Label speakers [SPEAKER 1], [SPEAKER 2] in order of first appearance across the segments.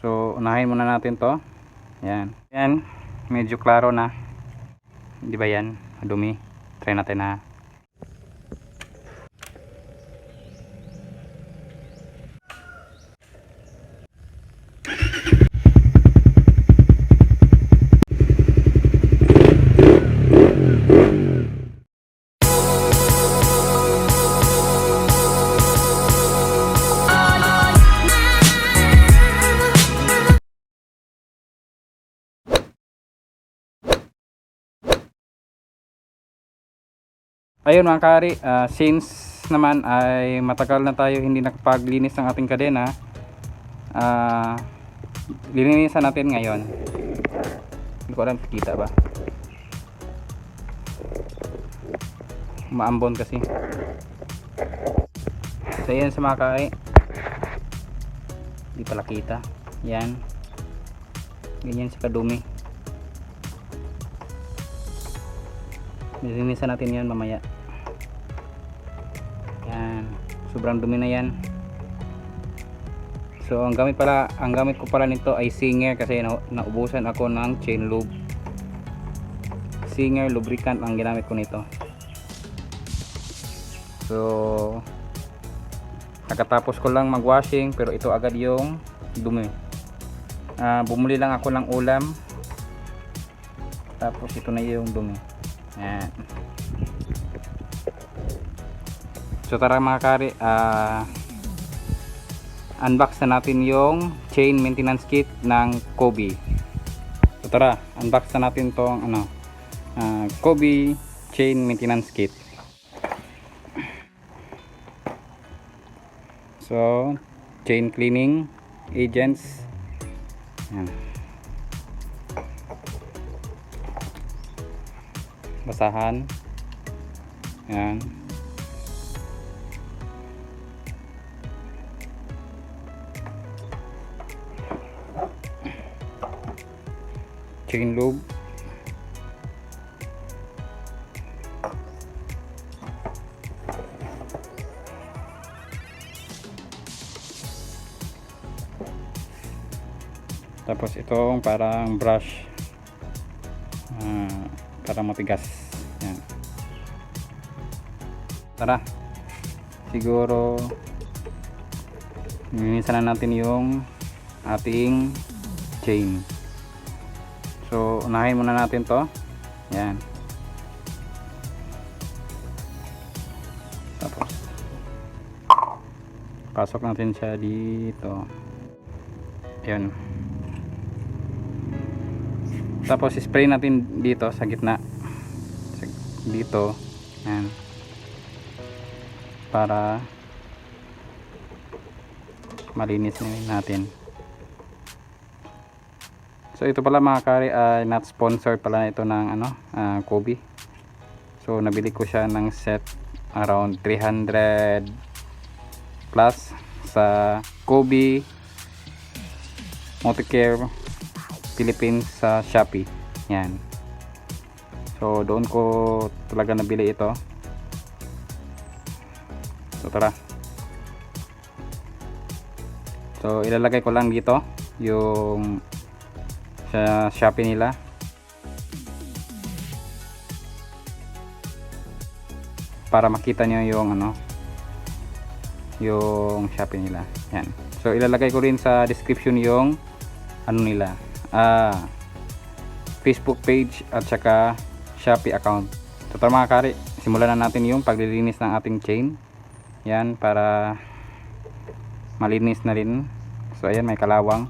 [SPEAKER 1] So unahin muna natin to. Yan. Yan, medyo klaro na. Di ba yan? Dumi. Try natin na. Ayun mga kari, since naman ay matagal na tayo hindi nakapaglinis ng ating kadena, linisan natin ngayon. Hindi ko alam kita ba, maambon kasi. So yan sa mga kari, hindi pala kita. Yan, ganyan sa kadumi. Linisan natin yan mamaya. Yan, sobrang dumi na yan. So ang gamit ko pala nito ay Singer kasi naubusan ako ng chain lube. Singer lubricant ang ginamit ko nito. So nakatapos ko lang magwashing pero ito agad yung dumi. Bumuli lang ako ng ulam, tapos ito na yung dumi. Yan. So tara mga kari, unbox na natin yung chain maintenance kit ng Kobe. So tara, unbox na natin tong Kobe chain maintenance kit. So chain cleaning agents. Yan. Basahan. Yan. Chain lube. Tapos itong parang brush, parang matigas. Yan. Tara, siguro linisan na natin yung ating chain. So unahin muna natin to. Yan. Tapos pasok natin siya dito. Yan. Tapos spray natin dito sa gitna. Dito. Yan. Para malinis natin. So ito pala mga kari, not sponsored pala ito ng Kobe. So nabili ko siya ng set around 300 plus sa Kobe Motorcare Philippines sa Shopee. Yan. So doon ko talaga nabili ito. So tara. So ilalagay ko lang dito yung sa Shopee nila. Para makita nyo yung yung Shopee nila. Yan. So ilalagay ko rin sa description yung nila. Facebook page at saka Shopee account. So tara mga kari, simulan na natin yung paglilinis ng ating chain. Yan, para malinis na rin. So ayan, may kalawang.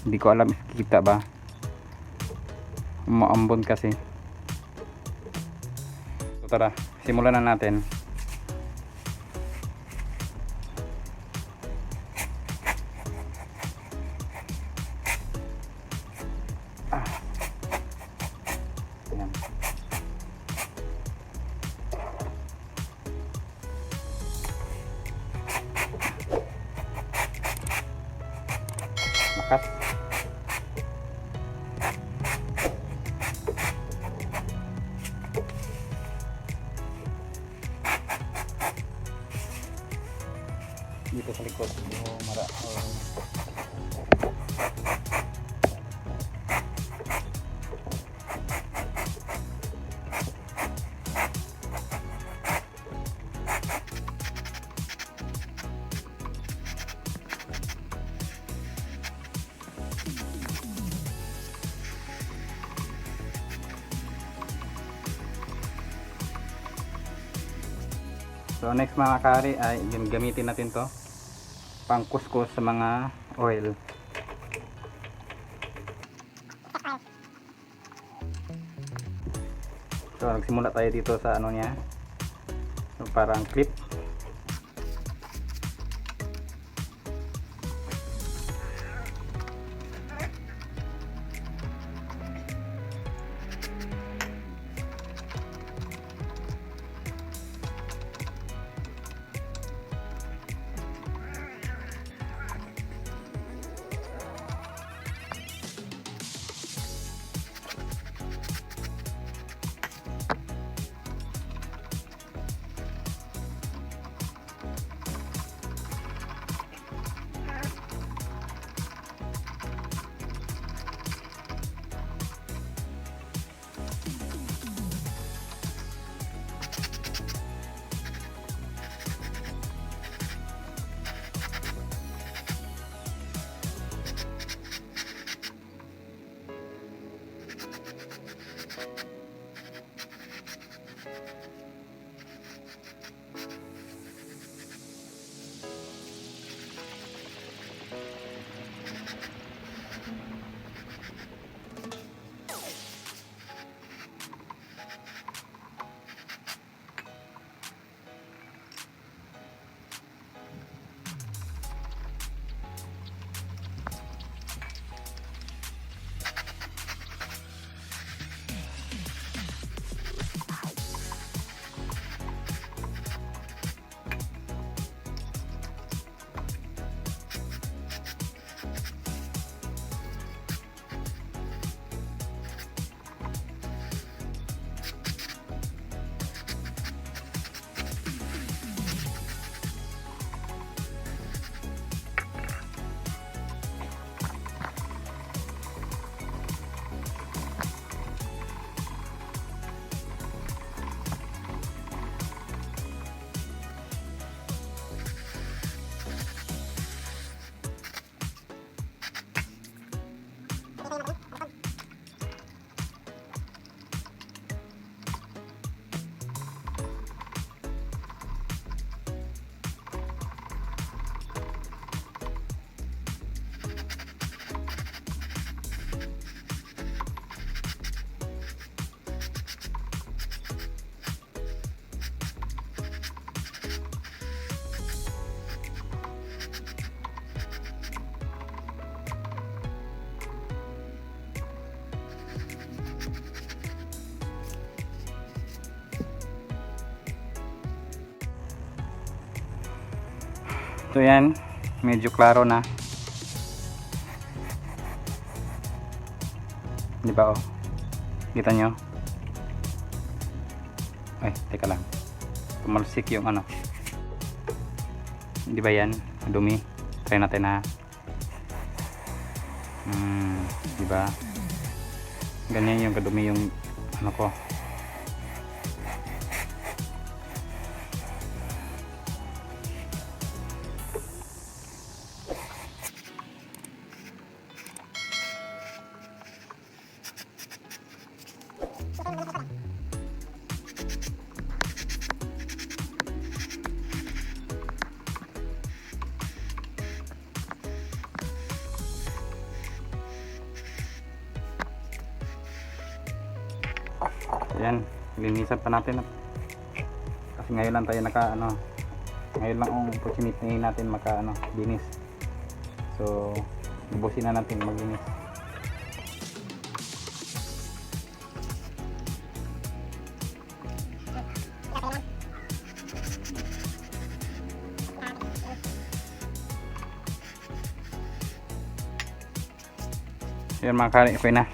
[SPEAKER 1] Hindi ko alam kita ba, umaambon kasi. So tara, simulan na natin. Ayan. Makas. Dito sa likod, So next mga kari ay gamitin natin to pang kuskus sa mga oil. So nagsimula tayo dito sa ano niya, so, parang clip. So yan, medyo klaro na. Di ba oh? Kita nyo? Ay, teka lang. Tumalsik yung ano. Di ba yan? Dumi. Try natin na. Di ba? Ganyan yung kadumi yung ano ko. Ayan, linisan pa natin kasi ngayon lang tayo ngayon lang ang opportunity natin linis. So lubusin na natin maglinis. Ayan mga kari, okay na,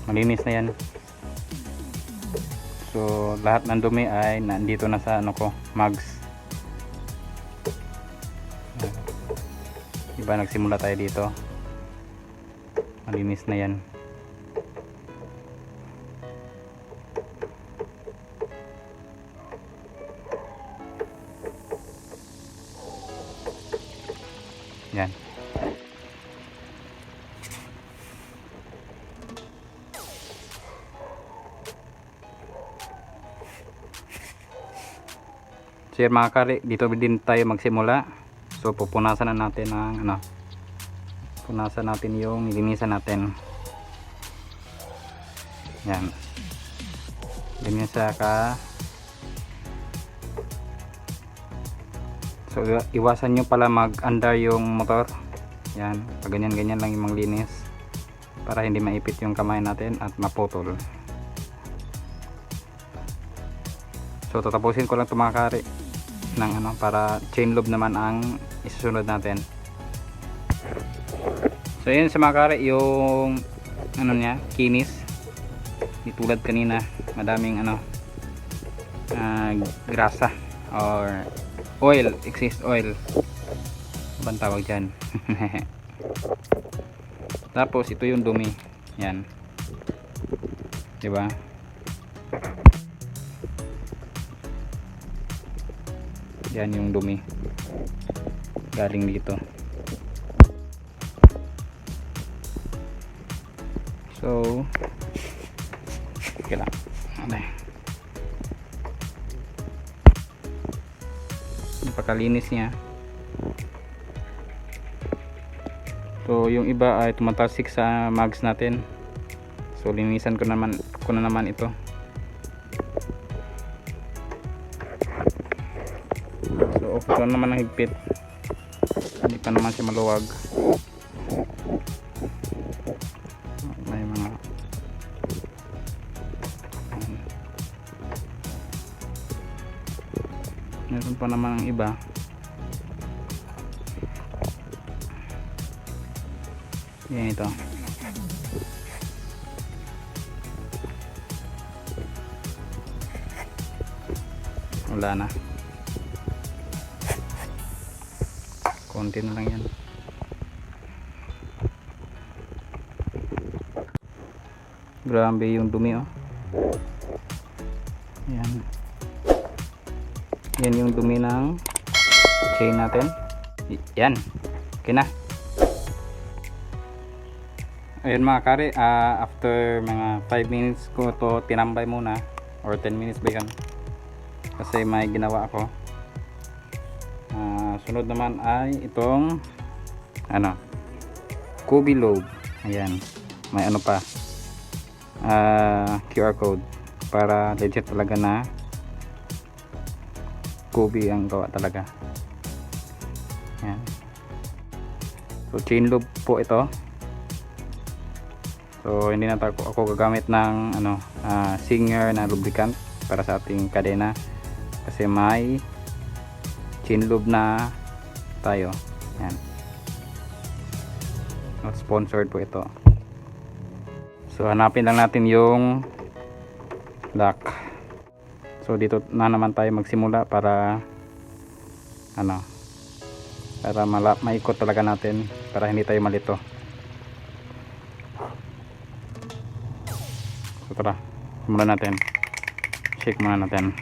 [SPEAKER 1] malinis na yan. So lahat ng dumi ay nandito na sa mugs. Diba nagsimula tayo dito, malinis na yan. Yan. So yun mga kari, dito din tayo magsimula. So pupunasan na natin ang ano, punasan natin yung linisan natin. Yan, ganyan siya ka. So iwasan nyo pala mag under yung motor. Yan, pag ganyan lang yung manglinis para hindi maipit yung kamay natin at maputol. So tatapusin ko lang ito mga kari ng ano, para chain lobe naman ang isusunod natin. So yun sa mga kari, yung ano niya, kinis. Di tulad kanina, madaming ano, grasa or oil, excess oil. Ano tawag dyan? Tapos ito yung dumi. Yan, diba? Yan yung dumi galing dito. So okay lang. Okay. Napakalinis niya. So yung iba ay tumatalsik sa mags natin. So linisan ko na naman ito. So off ko naman ang higpit. Hindi pa naman siya maluwag. May mga meron pa naman ang iba. Yan ito. Wala na. Konti na lang yan. Grabe yung dumi oh. Yan. Yan yung dumi ng chain natin. Yan. Okay na. Ayun mga kari, after mga 5 minutes ko to tinambay muna, or 10 minutes ba yun, kasi may ginawa ako. Sunod naman ay itong ano, Kobe lobe. Ayan, may ano pa, QR code para legit talaga na Kobe ang gawa talaga. Ayan. So chain lobe po ito. So hindi na ako gagamit ng ano, Singer na lubricant para sa ating kadena, kasi may chain lobe na tayo. Yan. Not sponsored po ito. So hanapin lang natin yung lock. So dito na naman tayo magsimula para ano, para maikot talaga natin para hindi tayo malito. So tara, simulan natin. Shake muna natin.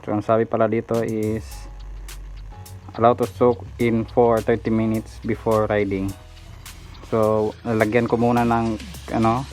[SPEAKER 1] So ang sabi pala dito is allow to soak in for 30 minutes before riding. So lalagyan ko muna ng ano,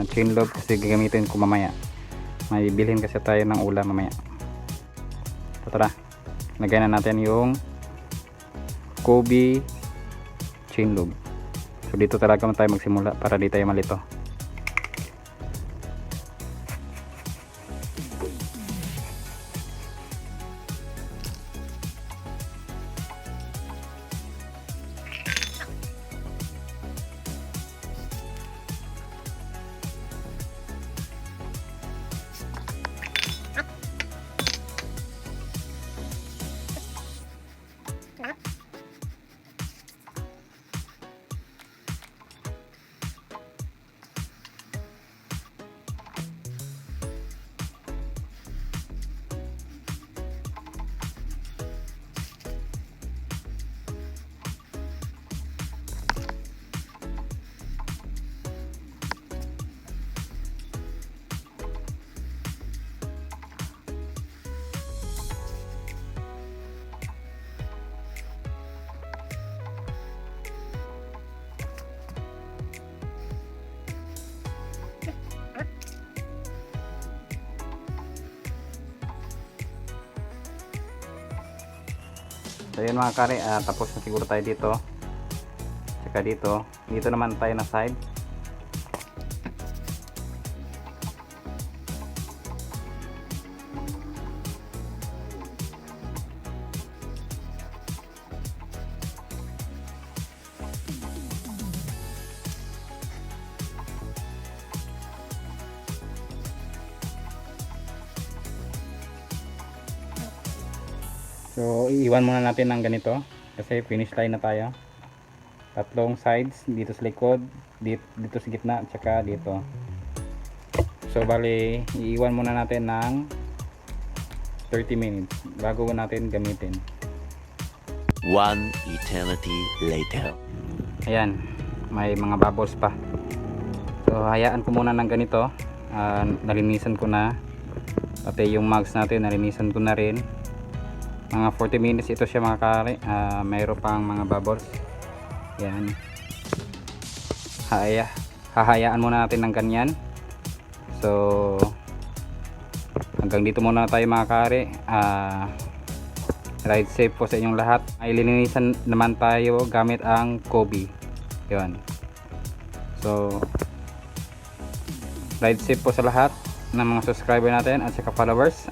[SPEAKER 1] chain lobe kasi gagamitin ko mamaya. May bilhin kasi tayo ng ulam mamaya. So tara, lagyan na natin yung Kobe chain lobe. So dito talaga tayo magsimula para di tayo malito. So yun mga kare, tapos na siguro tayo dito. Tsaka dito naman tayo na side. So iiwan muna natin ng ganito kasi finish line na tayo. Tatlong sides dito sa likod, dito sa gitna, at saka dito. So bali iiwan muna natin ng 30 minutes bago natin gamitin.
[SPEAKER 2] 1 eternity later.
[SPEAKER 1] Ayan, may mga bubbles pa. So hayaan ko muna ng ganito. Nalinisan ko na, pati yung mugs natin nalinisan ko na rin. Mga 40 minutes ito siya mga kare. Mayroon pang mga bubbles. Yan. Hahayaan muna natin ng ganyan. So hanggang dito muna tayo mga kare. Ride safe po sa inyong lahat. Ay lilinisan naman tayo gamit ang Kobe. Yun. So ride safe po sa lahat ng mga subscriber natin at saka followers.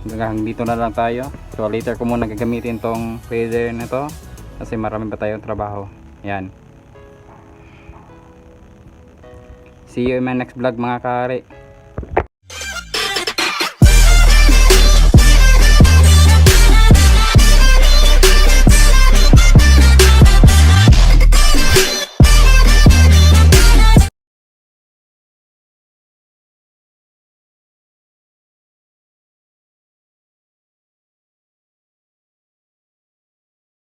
[SPEAKER 1] Hanggang dito na lang tayo. So later ko muna gagamitin tong fader na to kasi marami pa tayong trabaho. Yan. See you in my next vlog mga kare.